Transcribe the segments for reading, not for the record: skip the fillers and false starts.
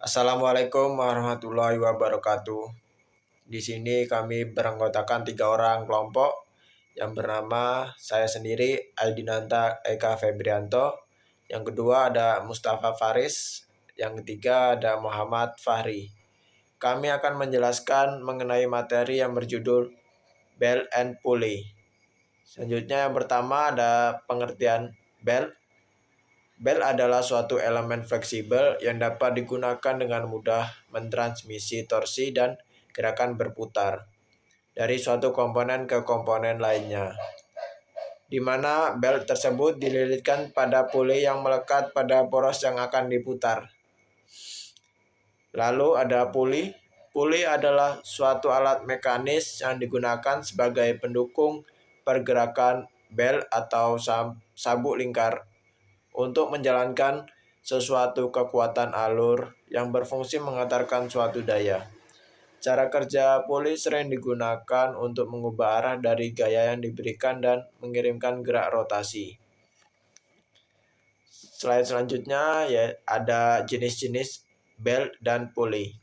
Assalamualaikum warahmatullahi wabarakatuh. Di sini kami beranggotakan 3 orang kelompok yang bernama saya sendiri, Aidinanta Eka Febrianto. Yang kedua ada Mustafa Faris. Yang ketiga ada Muhammad Fahri. Kami akan menjelaskan mengenai materi yang berjudul Belt and Pulley. Selanjutnya yang pertama ada pengertian belt. Bel adalah suatu elemen fleksibel yang dapat digunakan dengan mudah mentransmisi torsi dan gerakan berputar dari suatu komponen ke komponen lainnya, di mana bel tersebut dililitkan pada puli yang melekat pada poros yang akan diputar. Lalu ada puli. Puli adalah suatu alat mekanis yang digunakan sebagai pendukung pergerakan bel atau sabuk lingkar untuk menjalankan sesuatu kekuatan alur yang berfungsi mengantarkan suatu daya. Cara kerja puli sering digunakan untuk mengubah arah dari gaya yang diberikan dan mengirimkan gerak rotasi. Slide selanjutnya ya ada jenis-jenis belt dan puli.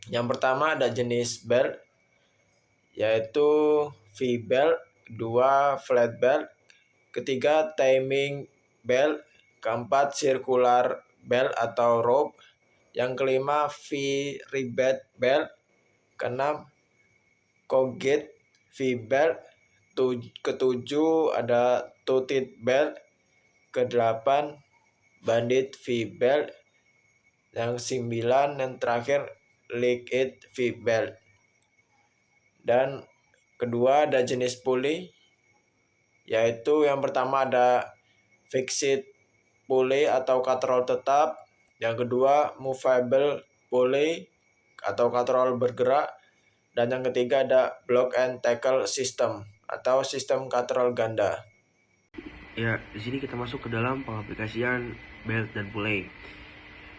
Yang pertama ada jenis belt yaitu V-belt, kedua flat belt, ketiga timing belt, keempat circular belt atau rope, yang kelima V-rivet belt, keenam Colgate V-belt, ketujuh ada Toothed belt, kedelapan Bandit V-belt, yang sembilan yang terakhir Liquid V-belt. Dan kedua ada jenis pulley, yaitu yang pertama ada fixed pulley atau katrol tetap, yang kedua movable pulley atau katrol bergerak, dan yang ketiga ada block and tackle system atau sistem katrol ganda. Ya, di sini kita masuk ke dalam pengaplikasian belt dan pulley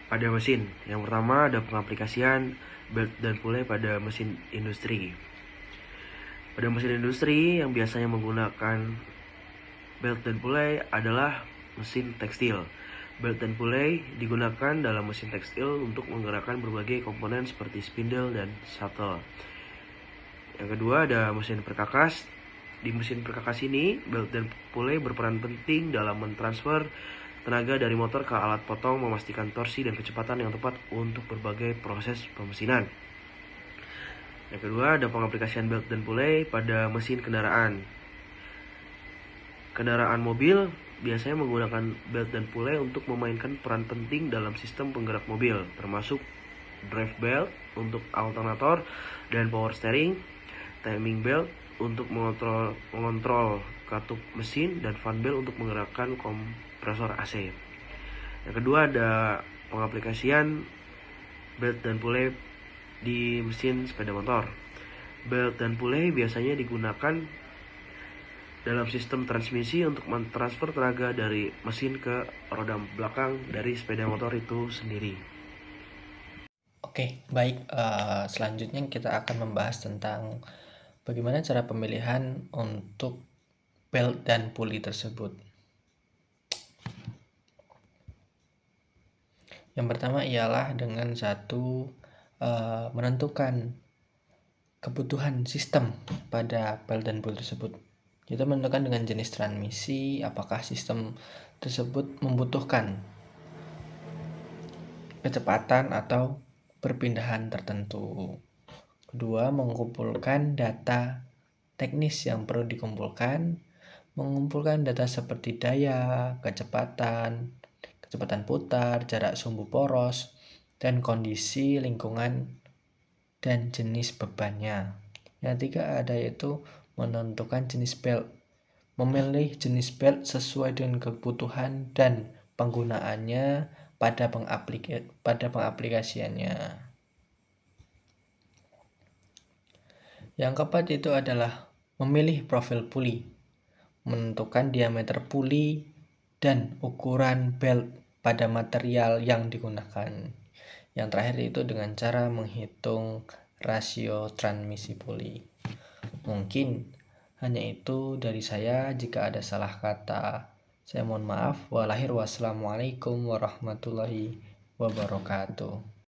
pada mesin. Yang pertama ada pengaplikasian belt dan pulley pada mesin industri. Pada mesin industri yang biasanya menggunakan belt dan pulley adalah mesin tekstil. Belt dan pulley digunakan dalam mesin tekstil untuk menggerakkan berbagai komponen seperti spindle dan shuttle. Yang kedua ada mesin perkakas. Di mesin perkakas ini, belt dan pulley berperan penting dalam mentransfer tenaga dari motor ke alat potong, memastikan torsi dan kecepatan yang tepat untuk berbagai proses pemesinan. Yang kedua ada pengaplikasian belt dan pulley pada mesin kendaraan. Kendaraan mobil biasanya menggunakan belt dan pulley untuk memainkan peran penting dalam sistem penggerak mobil, termasuk drive belt untuk alternator dan power steering, timing belt untuk mengontrol katup mesin, dan fan belt untuk menggerakkan kompresor AC. Yang kedua ada pengaplikasian belt dan pulley di mesin sepeda motor. Belt dan pulley biasanya digunakan dalam sistem transmisi untuk mentransfer tenaga dari mesin ke roda belakang dari sepeda motor itu sendiri. Oke, baik. Selanjutnya kita akan membahas tentang bagaimana cara pemilihan untuk belt dan pulley tersebut. Yang pertama ialah dengan menentukan kebutuhan sistem pada belt dan pulley tersebut. Kita menentukan dengan jenis transmisi, apakah sistem tersebut membutuhkan kecepatan atau perpindahan tertentu. Kedua, mengumpulkan data teknis yang perlu dikumpulkan, mengumpulkan data seperti daya, kecepatan putar, jarak sumbu poros, dan kondisi lingkungan dan jenis bebannya. Yang ketiga ada yaitu menentukan jenis belt, memilih jenis belt sesuai dengan kebutuhan dan penggunaannya pada pengaplikasiannya. Yang keempat itu adalah memilih profil puli, menentukan diameter puli dan ukuran belt pada material yang digunakan. Yang terakhir itu dengan cara menghitung rasio transmisi puli. Mungkin hanya itu dari saya. Jika ada salah kata, saya mohon maaf. Wassalamualaikum warahmatullahi wabarakatuh.